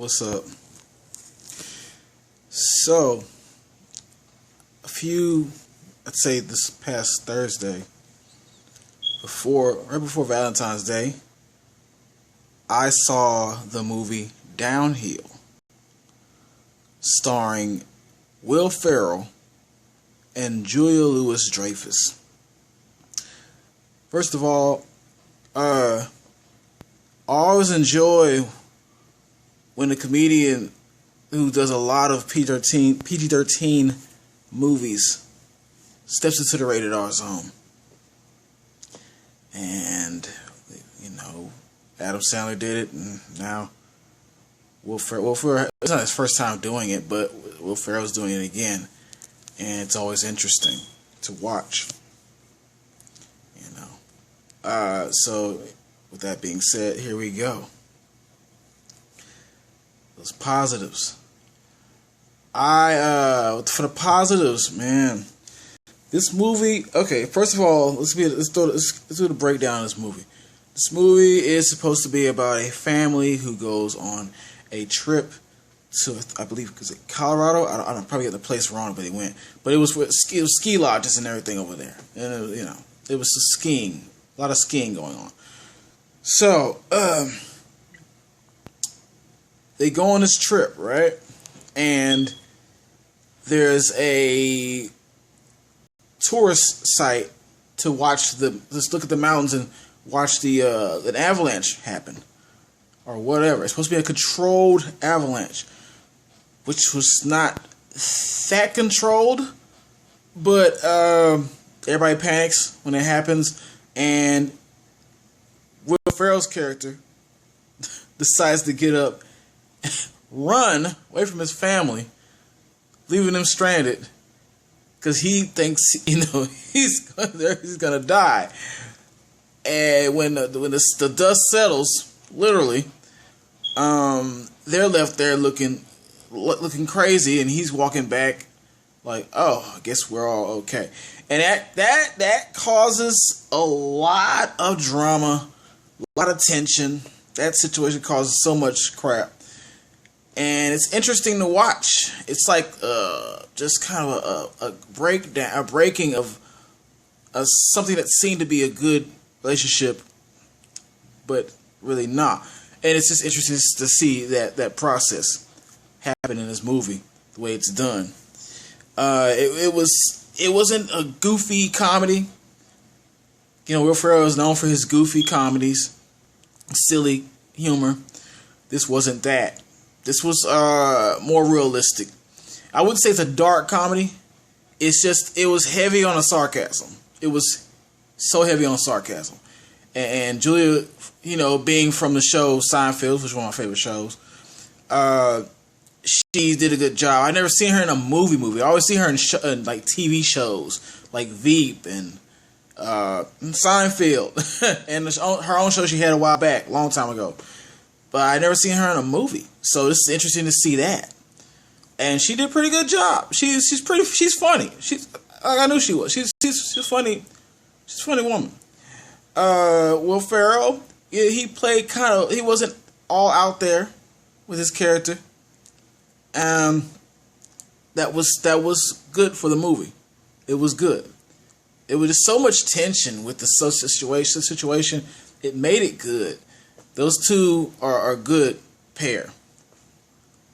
What's up? So, I'd say this past Thursday, right before Valentine's Day, I saw the movie Downhill, starring Will Ferrell and Julia Louis-Dreyfus. First of all, I always enjoy when a comedian who does a lot of PG-13 movies steps into the rated R zone. And, Adam Sandler did it, and now Will Ferrell, it's not his first time doing it, but Will Ferrell's doing it again. And it's always interesting to watch. So, with that being said, here we go. Those positives. For the positives, man. This movie, okay, first of all, let's do the breakdown of this movie. This movie is supposed to be about a family who goes on a trip to, I believe, is it Colorado? I don't probably get the place wrong, but they went. But it was ski lodges and everything over there. And, it was skiing. A lot of skiing going on. So, they go on this trip, right? And there's a tourist site to watch just look at the mountains and watch an avalanche happen. Or whatever. It's supposed to be a controlled avalanche. Which was not that controlled. But everybody panics when it happens. And Will Ferrell's character decides to get up, run away from his family, leaving them stranded, because he thinks he's gonna die. And when the dust settles, literally, they're left there looking crazy, and he's walking back like, oh, I guess we're all okay. And that causes a lot of drama, a lot of tension. That situation causes so much crap. And it's interesting to watch. It's like just kind of a breaking of something that seemed to be a good relationship, but really not. And it's just interesting to see that process happen in this movie, the way it's done. It wasn't a goofy comedy. Will Ferrell is known for his goofy comedies, silly humor. This wasn't that. This was more realistic. I wouldn't say it's a dark comedy. It was heavy on the sarcasm. It was so heavy on sarcasm. And Julia, being from the show Seinfeld, which is one of my favorite shows, she did a good job. I never seen her in a movie. I always see her in like TV shows like Veep and Seinfeld and her own show she had a while back, long time ago. But I never seen her in a movie, so this is interesting to see that. And she did a pretty good job. She's funny. I knew she was. She's funny. She's a funny woman. Will Ferrell, he played he wasn't all out there with his character. That was good for the movie. It was good. It was just so much tension with the situation. It made it good. Those two are a good pair.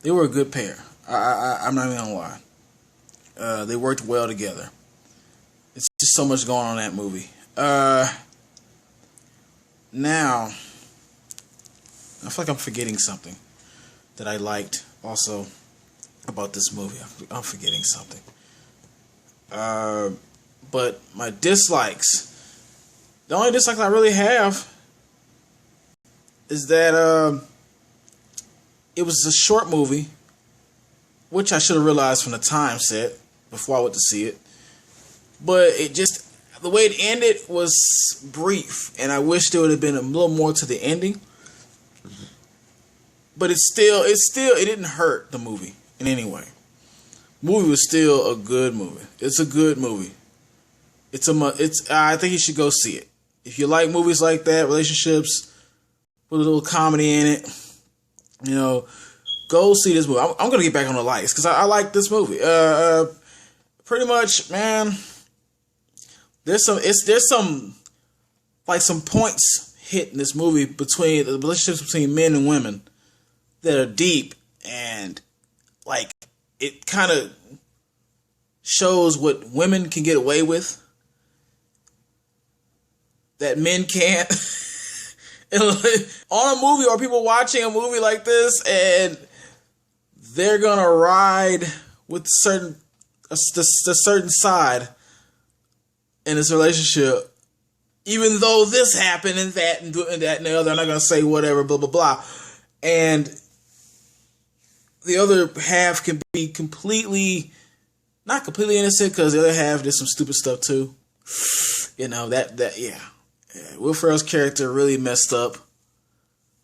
They were a good pair. I'm not even gonna lie. They worked well together. It's just so much going on in that movie. Now, I feel like I'm forgetting something that I liked also about this movie. I'm forgetting something. But my dislikes, the only dislike I really have is that it was a short movie, which I should have realized from the time set before I went to see it. But the way it ended was brief, and I wish there would have been a little more to the ending. But it didn't hurt the movie in any way. The movie was still a good movie. It's a good movie. I think you should go see it. If you like movies like that, relationships with a little comedy in it, Go see this movie. I'm gonna get back on the lights because I like this movie. Pretty much, man. There's some points hit in this movie between the relationships between men and women that are deep, and like it kind of shows what women can get away with that men can't. On a movie, or people watching a movie like this, and they're gonna ride with the certain side in this relationship, even though this happened and that and that and the other. I'm not gonna say whatever, blah blah blah, and the other half can be not completely innocent, because the other half did some stupid stuff too. You know yeah. Will Ferrell's character really messed up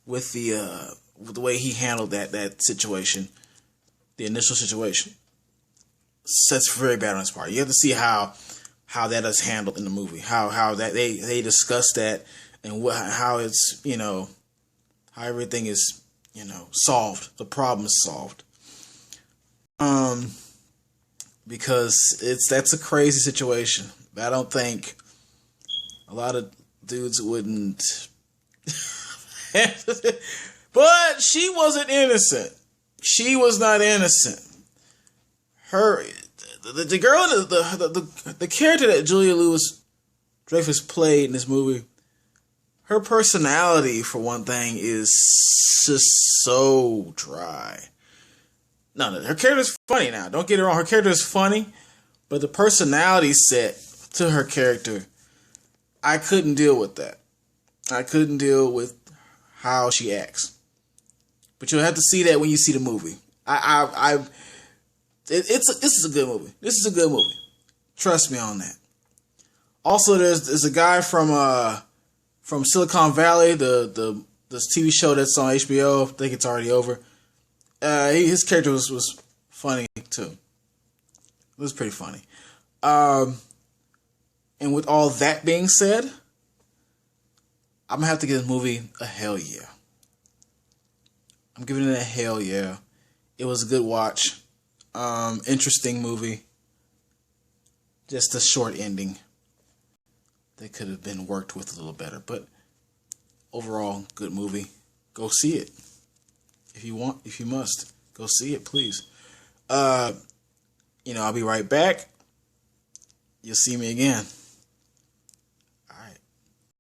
with the way he handled that situation, the initial situation. That's very bad on his part. You have to see how that is handled in the movie, how that they discuss that, and how it's, how everything is, solved. The problem is solved. Because that's a crazy situation. I don't think a lot of dudes wouldn't. But she wasn't innocent. She was not innocent. The girl, the character that Julia Louis-Dreyfus played in this movie, her personality, for one thing, is just so dry. No, her character's funny now. Don't get it wrong. Her character is funny, but the personality set to her character, I couldn't deal with that. I couldn't deal with how she acts. But you'll have to see that when you see the movie. This is a good movie. This is a good movie. Trust me on that. Also, there's a guy from Silicon Valley, the TV show that's on HBO. I think it's already over. His character was funny too. It was pretty funny. And with all that being said, I'm gonna have to give this movie a hell yeah. I'm giving it a hell yeah. It was a good watch. Interesting movie. Just a short ending that could have been worked with a little better, but overall, good movie. Go see it. If you want, if you must, go see it, please. I'll be right back. You'll see me again.